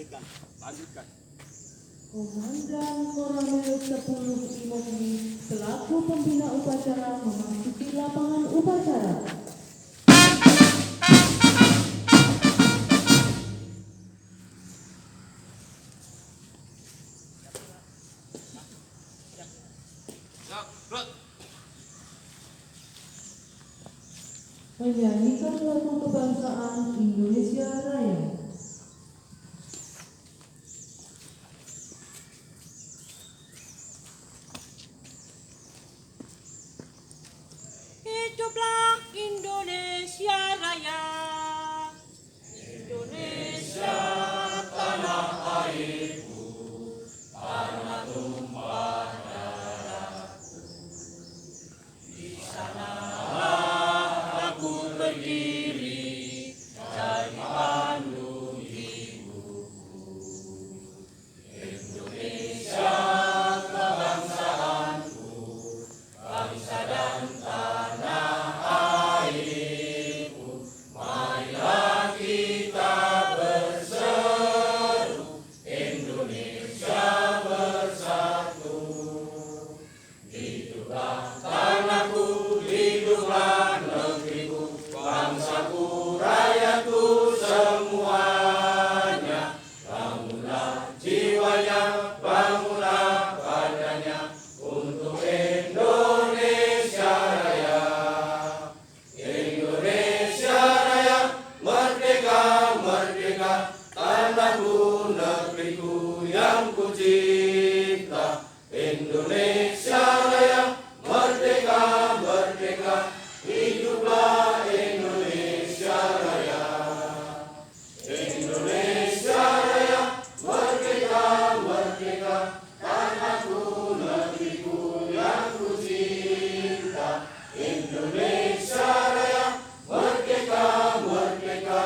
Lanjutkan. Komandan Koramil 10 Imogi selaku pembina upacara memasuki lapangan upacara. Menyanyikan lagu kebangsaan Indonesia Raya. Hiduplah Indonesia Raya. Indonesia tanah airku, tanah tumpah darahku. Di sanalah aku berdiri, jadi pandu hidupku. Indonesia kebangsaanku, bangsa dan tanah airku. Marilah kita berseru, Indonesia bersatu. Hiduplah tanahku, hiduplah negeriku, bangsaku, rakyatku semuanya. Bangunlah jiwanya, bangunlah badannya untuk Indonesia Raya. Indonesia Raya, merdeka, merdeka, tanahku, negeriku yang ku cinta. Indonesia Raya, merdeka, merdeka, hiduplah Indonesia Raya. Indonesia Raya, merdeka, merdeka, tanahku, negeriku yang ku cinta. Indonesia Raya, merdeka, merdeka,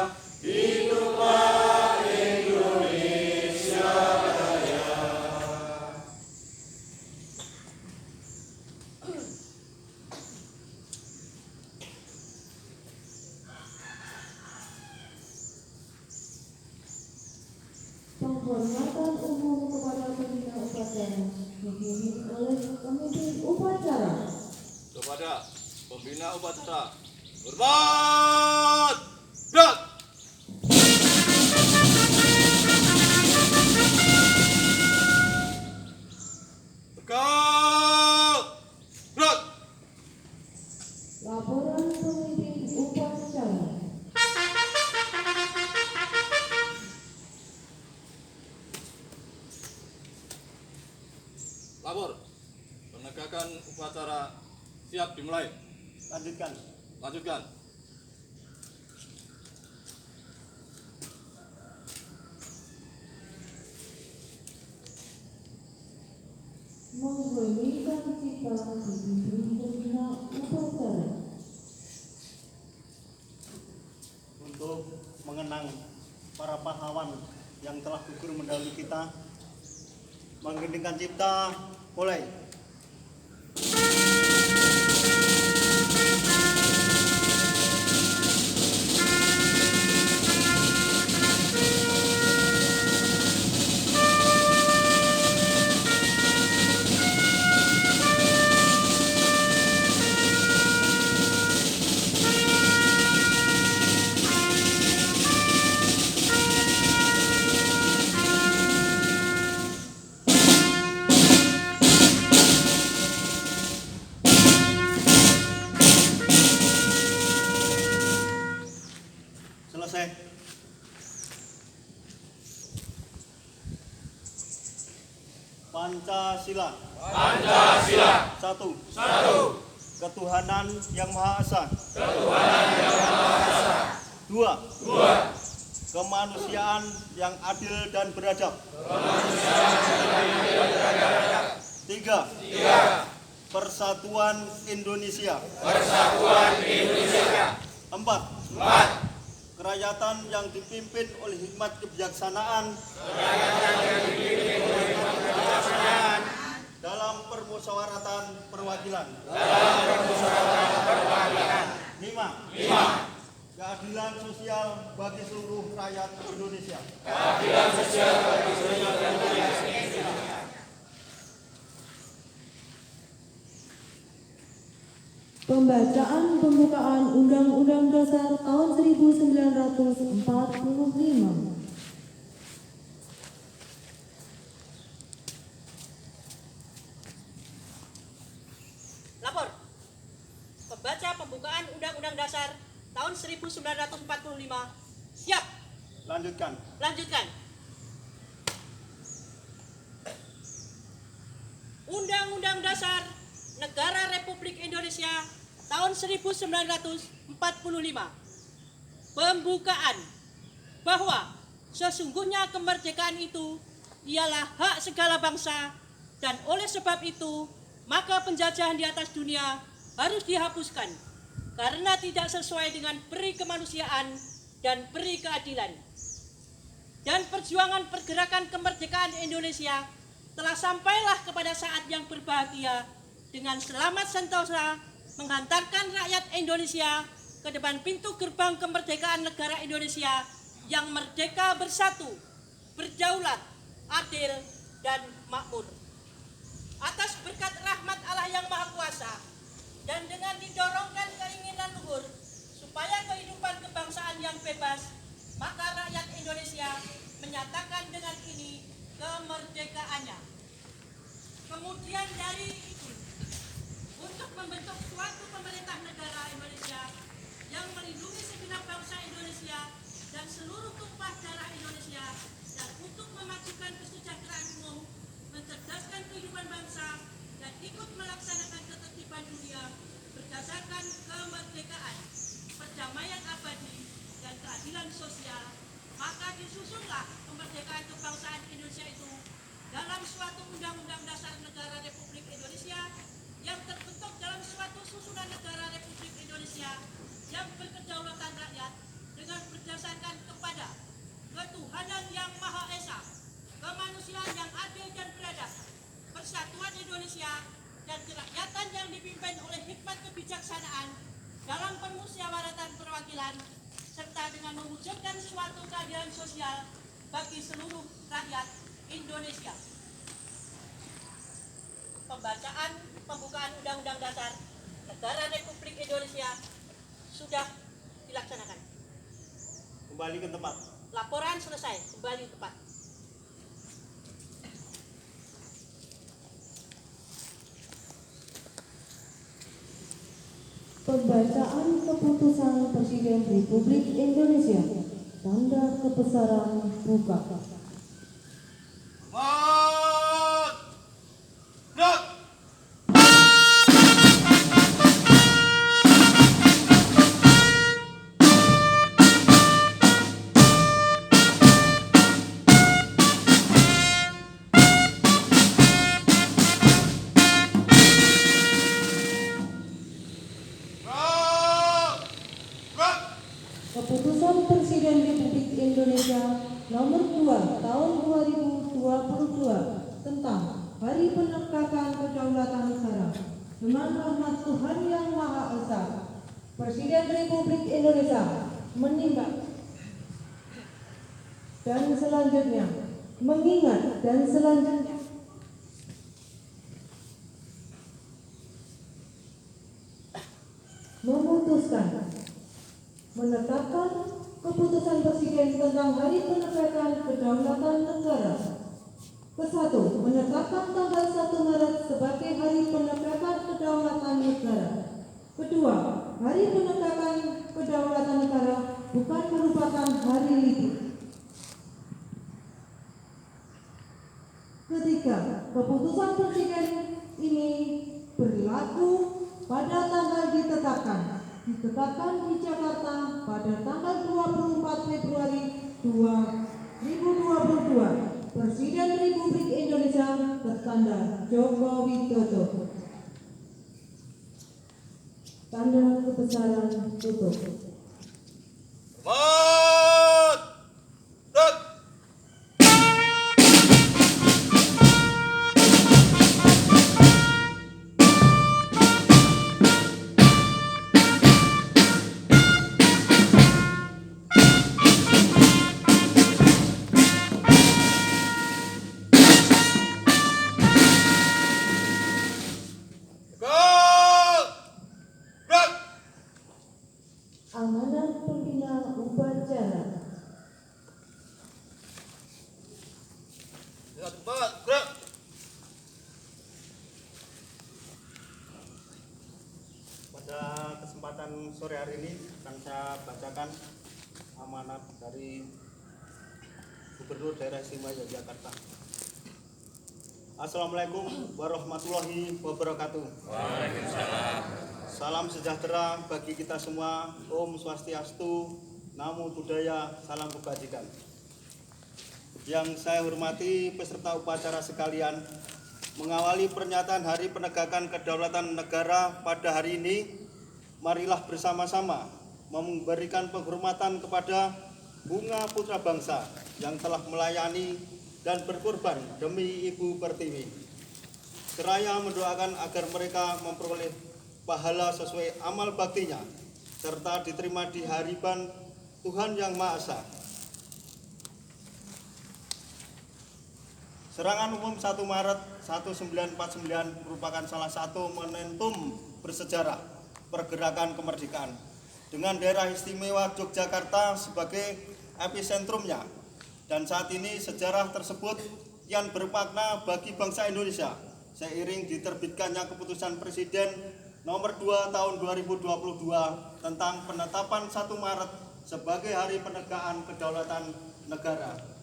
hiduplah Indonesia Raya. Penghormatan umum kepada pembina upacara dipimpin oleh pemimpin upacara. Kepada pembina upacara, hormat, berat. Tegak, berat. Laporan pemimpin upacara. Lapor, penegakan upacara siap dimulai. Lanjutkan. Lanjutkan. Menghenikan cipta dipimpin pembina upacara. Untuk mengenang para pahlawan yang telah gugur mendahului kita, menggeningkan cipta, mulai. Selesai. Pancasila. Pancasila. Satu. Satu. Ketuhanan yang Maha Esa. Ketuhanan yang Maha Esa. Dua. Dua. Kemanusiaan yang adil dan beradab. Tiga. Tiga. Persatuan Indonesia. Persatuan Indonesia. Empat. Empat. Kerakyatan yang dipimpin oleh hikmat kebijaksanaan dalam permusyawaratan perwakilan. Lima. Keadilan sosial bagi seluruh rakyat Indonesia. Keadilan sosial Pembacaan pembukaan Undang-Undang Dasar tahun 1945. Lapor. Pembaca pembukaan Undang-Undang Dasar tahun 1945. Siap. Lanjutkan. Lanjutkan. Undang-Undang Dasar Negara Republik Indonesia tahun 1945. Pembukaan. Bahwa sesungguhnya kemerdekaan itu ialah hak segala bangsa, dan oleh sebab itu maka penjajahan di atas dunia harus dihapuskan karena tidak sesuai dengan peri kemanusiaan dan peri keadilan. Dan perjuangan pergerakan kemerdekaan Indonesia telah sampailah kepada saat yang berbahagia dengan selamat sentosa menghantarkan rakyat Indonesia ke depan pintu gerbang kemerdekaan negara Indonesia yang merdeka, bersatu, berdaulat, adil, dan makmur. Atas berkat rahmat Allah yang Maha Kuasa dan dengan didorongkan keinginan luhur supaya kehidupan kebangsaan yang bebas, maka rakyat Indonesia menyatakan dengan ini kemerdekaannya. Kemudian dari itu, untuk membentuk suatu pemerintah negara Indonesia yang melindungi segenap bangsa Indonesia dan seluruh tumpah darah Indonesia, dan untuk memajukan kesejahteraan umum, mencerdaskan kehidupan bangsa, dan ikut melaksanakan ketertiban dunia berdasarkan kemerdekaan, perdamaian abadi, dan keadilan sosial, maka disusunlah kemerdekaan kebangsaan Indonesia itu dalam suatu Undang-Undang Dasar Negara Republik Indonesia yang terbentuk dalam suatu susunan negara Republik Indonesia yang berkedaulatan rakyat dengan berdasarkan kepada ketuhanan yang Maha Esa, kemanusiaan yang adil dan beradab, persatuan Indonesia, dan kerakyatan yang dipimpin oleh hikmat kebijaksanaan dalam permusyawaratan perwakilan, serta dengan mewujudkan suatu keadilan sosial bagi seluruh rakyat Indonesia. Pembacaan pembukaan Undang-Undang Dasar Negara Republik Indonesia sudah dilaksanakan. Kembali ke tempat. Laporan selesai, kembali ke tempat. Pembacaan keputusan Presiden Republik Indonesia. Tanda kebesaran buka. Keputusan Presiden Republik Indonesia Nomor 2 Tahun 2022 tentang Hari Penegakan Kedaulatan Negara. Dengan rahmat Tuhan Yang Maha Esa, Presiden Republik Indonesia mengingat dan selanjutnya memutuskan menetapkan keputusan Presiden tentang Hari Penegakan Kedaulatan Negara. Ke-1, menetapkan tanggal 1 Maret sebagai Hari Penegakan Kedaulatan Negara. Kedua, Hari Penegakan Kedaulatan Negara bukan merupakan hari libur. Ketiga, keputusan Presiden ini berlaku pada tanggal ditetapkan di Jakarta pada tanggal 24 Februari 2022. Presiden Republik Indonesia bertanda Joko Widodo. Tanda kebesaran tutup. Pada kesempatan sore hari ini akan saya bacakan amanat dari Gubernur Daerah Istimewa Yogyakarta. Assalamualaikum warahmatullahi wabarakatuh. Waalaikumsalam. Salam sejahtera bagi kita semua. Om Swastiastu, Namo Buddhaya, salam kebajikan. Yang saya hormati peserta upacara sekalian, mengawali pernyataan Hari Penegakan Kedaulatan Negara pada hari ini, marilah bersama-sama memberikan penghormatan kepada Bunga Putra Bangsa yang telah melayani dan berkorban demi Ibu Pertiwi. Seraya mendoakan agar mereka memperoleh pahala sesuai amal baktinya, serta diterima di hadipan Tuhan Yang Maha Esa. Serangan umum 1 Maret 1949 merupakan salah satu momentum bersejarah pergerakan kemerdekaan, dengan daerah istimewa Yogyakarta sebagai episentrumnya. Dan saat ini sejarah tersebut yang bermakna bagi bangsa Indonesia seiring diterbitkannya keputusan Presiden nomor 2 tahun 2022 tentang penetapan 1 Maret sebagai Hari Penegakan Kedaulatan Negara.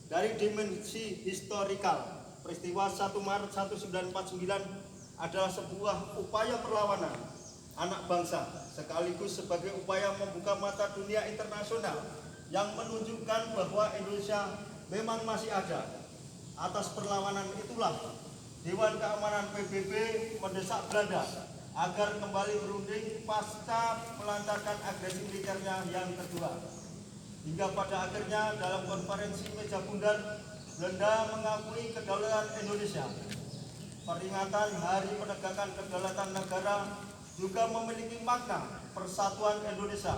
Dari dimensi historikal, peristiwa 1 Maret 1949 adalah sebuah upaya perlawanan anak bangsa sekaligus sebagai upaya membuka mata dunia internasional yang menunjukkan bahwa Indonesia memang masih ada. Atas perlawanan itulah Dewan Keamanan PBB mendesak Belanda agar kembali berunding pasca melancarkan agresi militernya yang kedua. Hingga pada akhirnya dalam konferensi meja bundar, Belanda mengakui kedaulatan Indonesia. Peringatan Hari Penegakan Kedaulatan Negara juga memiliki makna persatuan Indonesia,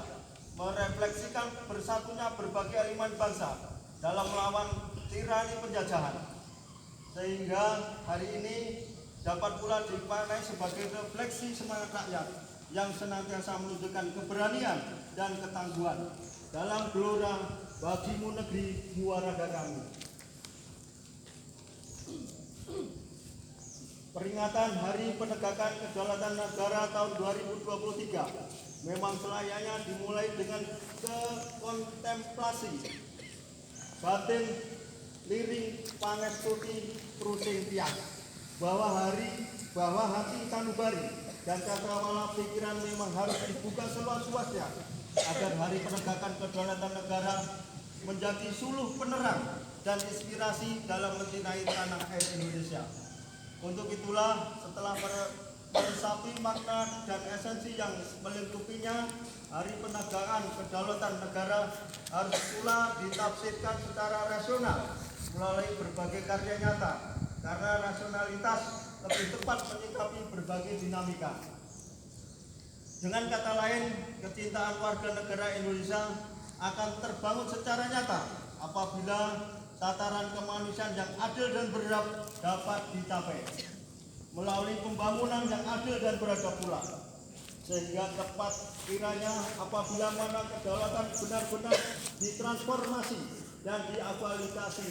merefleksikan bersatunya berbagai elemen bangsa dalam melawan tirani penjajahan. Sehingga hari ini dapat pula dimaknai sebagai refleksi semangat rakyat yang senantiasa menunjukkan keberanian dan ketangguhan dalam gelora bagimu negeri muaraga kami. Peringatan Hari Penegakan Kedaulatan Negara tahun 2023 memang selayaknya dimulai dengan kontemplasi batin liring pangestuti prusing tiang bahwa hati sanubari dan cakrawala pikiran memang harus dibuka seluas-luasnya agar Hari Penegakan Kedaulatan Negara menjadi suluh penerang dan inspirasi dalam mencintai tanah air Indonesia. Untuk itulah setelah meresapi makna dan esensi yang melingkupinya, Hari Penegakan Kedaulatan Negara harus pula ditafsirkan secara rasional melalui berbagai karya nyata, karena rasionalitas lebih tepat menyikapi berbagai dinamika. Dengan kata lain, kecintaan warga negara Indonesia akan terbangun secara nyata apabila tataran kemanusiaan yang adil dan beradab dapat dicapai melalui pembangunan yang adil dan beradab pula. Sehingga tepat kiranya apabila mana kedaulatan benar-benar ditransformasi dan diaktualisasi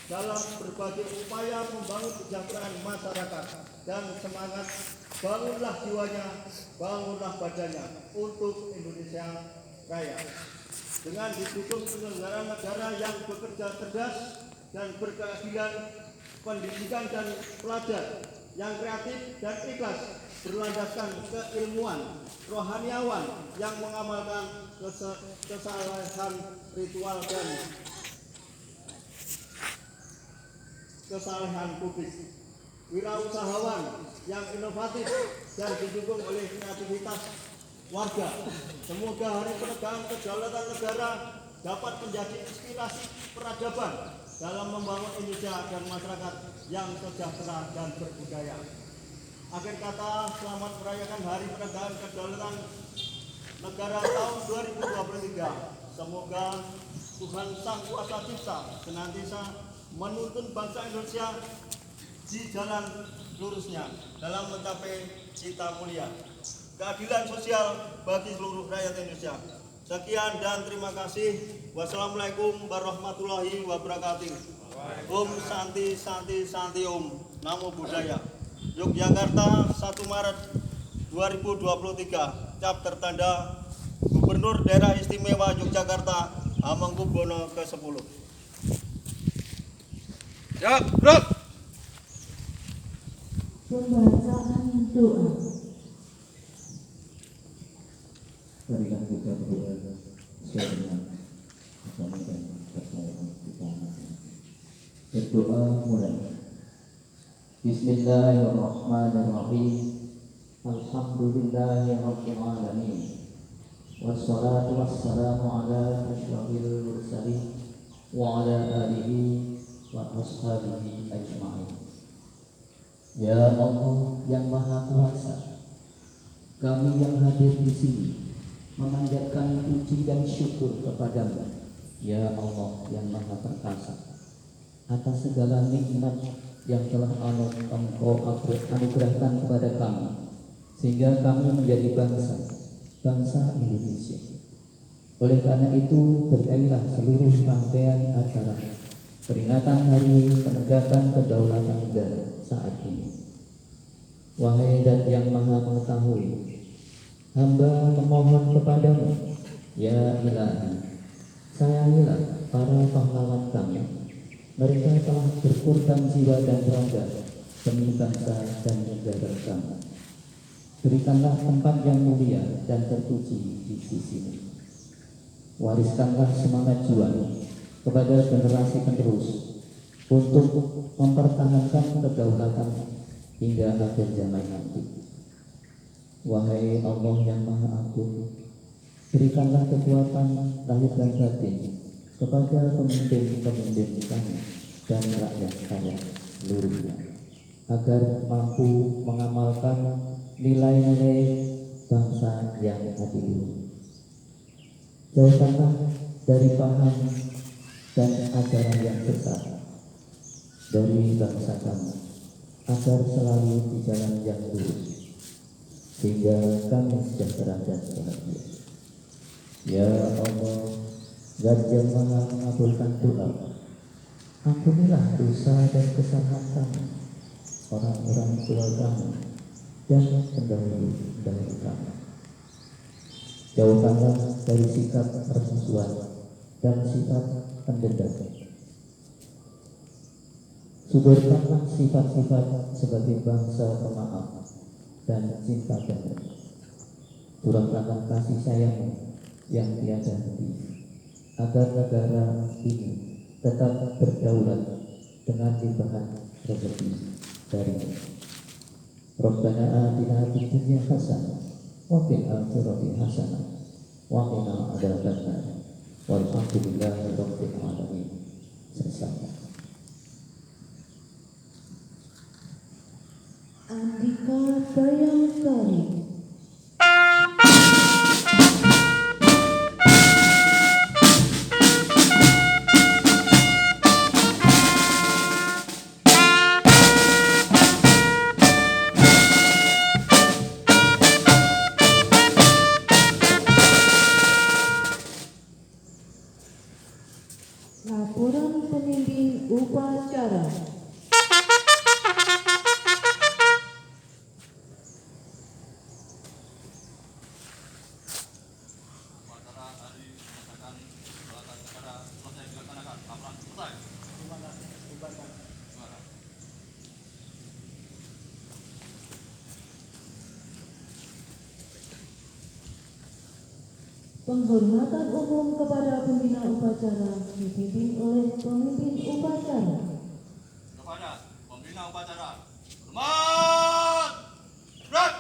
dalam berbagai upaya membangun kesejahteraan masyarakat dan semangat bangunlah jiwanya, bangunlah badannya untuk Indonesia Raya. Dengan didukung penyelenggara negara yang bekerja cerdas dan berkeadilan, pendidikan dan pelajar yang kreatif dan ikhlas, berlandaskan keilmuan, rohaniawan yang mengamalkan kesalahan ritual dan kesalahan publik, wirausahawan yang inovatif dan didukung oleh kreativitas warga. Semoga Hari Penegakan Kedaulatan Negara dapat menjadi inspirasi peradaban dalam membangun Indonesia dan masyarakat yang sejahtera dan berbudaya. Akhir kata, selamat merayakan Hari Penegakan Kedaulatan Negara tahun 2023. Semoga Tuhan Sang Kuasa Cipta senantiasa menuntun bangsa Indonesia di jalan lurusnya dalam mencapai cita mulia keadilan sosial bagi seluruh rakyat Indonesia. Sekian dan terima kasih. Wassalamualaikum warahmatullahi wabarakatuh. Om Santi Santi Santi Om. Namo Buddhaya. Yogyakarta 1 Maret 2023 cap tertanda Gubernur Daerah Istimewa Yogyakarta Hamengkubuwono ke-10. Siap, gerak. Pembacaan doa. Berikan kita berdoa sesuai dengan agama dan kepercayaan kita. Berdoa mulai. Bismillahirrahmanirrahim. Alhamdulillahirabbil alamin. Wassalatu wassalamu ala asyrafil mursalin wa ala alihi wa ashabihi ajma'in. Ya Allah yang Maha Kuasa, kami yang hadir di sini memanjatkan puji dan syukur kepadamu, ya Allah yang Maha Perkasa, atas segala nikmat yang telah Engkau anugerahkan kepada kami, sehingga kami menjadi bangsa Indonesia. Oleh karena itu, berakhirlah seluruh rangkaian acara peringatan Hari Penegakan Kedaulatan Negara saat ini. Wahai Zat yang Maha Mengetahui, hamba memohon kepadamu, ya Ilahi, sayangilah para pahlawan kami. Mereka telah berkorban jiwa dan raga demi bangsa dan negara kami. Berikanlah tempat yang mulia dan terpuji di sisimu. Wariskanlah semangat juang kepada generasi penerus untuk mempertahankan kedaulatan hingga akhir zaman nanti. Wahai Allah yang Maha Agung, berikanlah kekuatan lahir dan batin kepada pemimpin-pemimpin kami dan rakyat kami seluruhnya, agar mampu mengamalkan nilai-nilai bangsa yang adil. Jauhkanlah dari paham dan ajaran yang sesat dari bangsa kami, agar selalu di jalan yang lurus, sehingga kami sejahtera dan bahagia. Ya Allah, Zat yang Maha mengabulkan doa, ampunilah dosa dan kesalahan kami, orang-orang tua kami, dan pendahulu-pendahulu kami. Jauhkanlah dari sikap permusuhan dan sifat pendendam. Suburkanlah sifat-sifat sebagai bangsa pemaaf dan cinta damai. Kurangkanlah kasih sayang yang tiada henti, agar negara ini tetap berdaulat dengan limpahan rezeki darimu. Rabbana atina fid dunya hasanah wa fil akhirati hasanah wa qina adzabannar. Walhamdulillahi rabbil alamin. Selesai. Andika Bayangkari. Laporan pemimpin upacara. Upacara Hari Penegakan Kedaulatan Negara selesai dilaksanakan. Laporan selesai. Terima kasih. Penghormatan umum kepada pembina upacara dipimpin oleh pemimpin upacara. Kepada pembina upacara, hormat, gerak.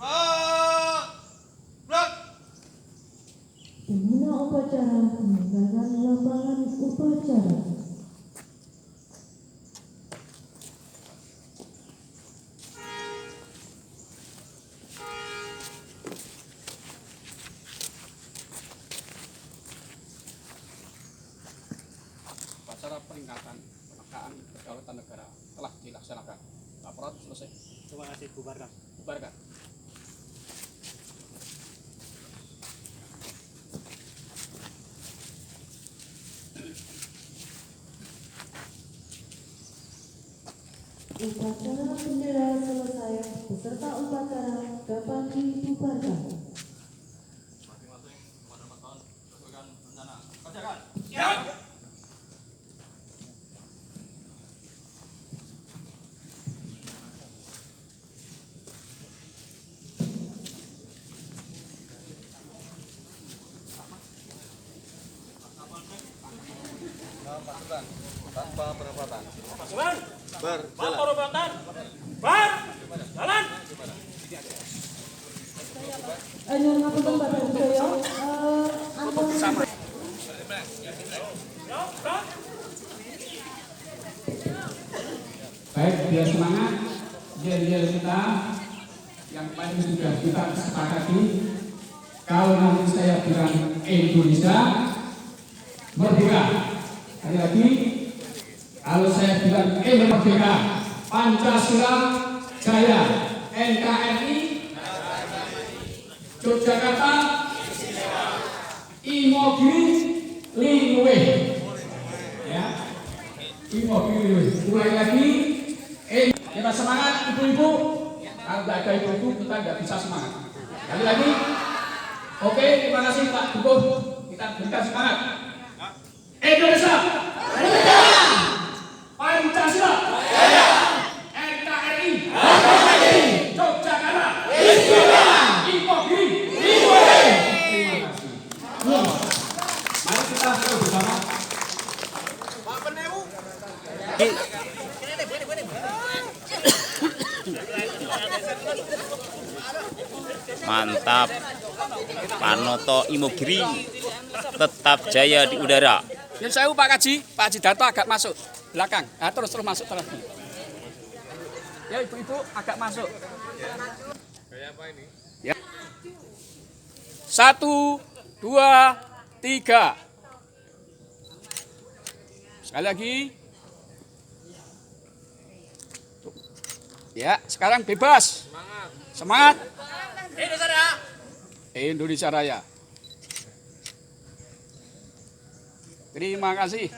Hormat, gerak. Pembina upacara meninggalkan lapangan upacara. Upacara peringatan kemerdekaan kedaulatan negara telah dilaksanakan. Laporan selesai. Terima kasih, bubarkan. Bubarkan. Upacara bendera selesai beserta upacara dapat dibubarkan. Masing-masing kepada beton sesuaikan rencana. Kerjakan. Pasukan tanpa perempatan. Berjalan. Nyuwun ngapunten Bapak Sedaya, ampun. Baik, biar semangat, biar kita yang paling sudah kita sepakati. Kalau nanti saya bilang Indonesia merdeka, sekali lagi, kalau saya bilang merdeka, Pancasila jaya, NKRI, Yogyakarta, Imogiri, Liluwe, ya, Imogiri, Liluwe. Mulai lagi. Kita semangat ibu-ibu. Kalau nggak ada ibu-ibu kita nggak bisa semangat. Sekali lagi. Oke, terima kasih Pak Dukun. Kita berikan semangat. Indonesia. Pancasila. NKRI. Yogyakarta. Imogiri. Terima kasih. Mari kita bersama. Mantap. Panoto Imogiri tetap jaya di udara. Ya saya Pak Haji Darto agak masuk belakang. Nah, terus masuk terus. Ya ibu-ibu agak masuk. Kayak apa ini? Ya. 1, 2, 3. Sekali lagi. Ya, sekarang bebas. Semangat. Indonesia Raya. Terima kasih.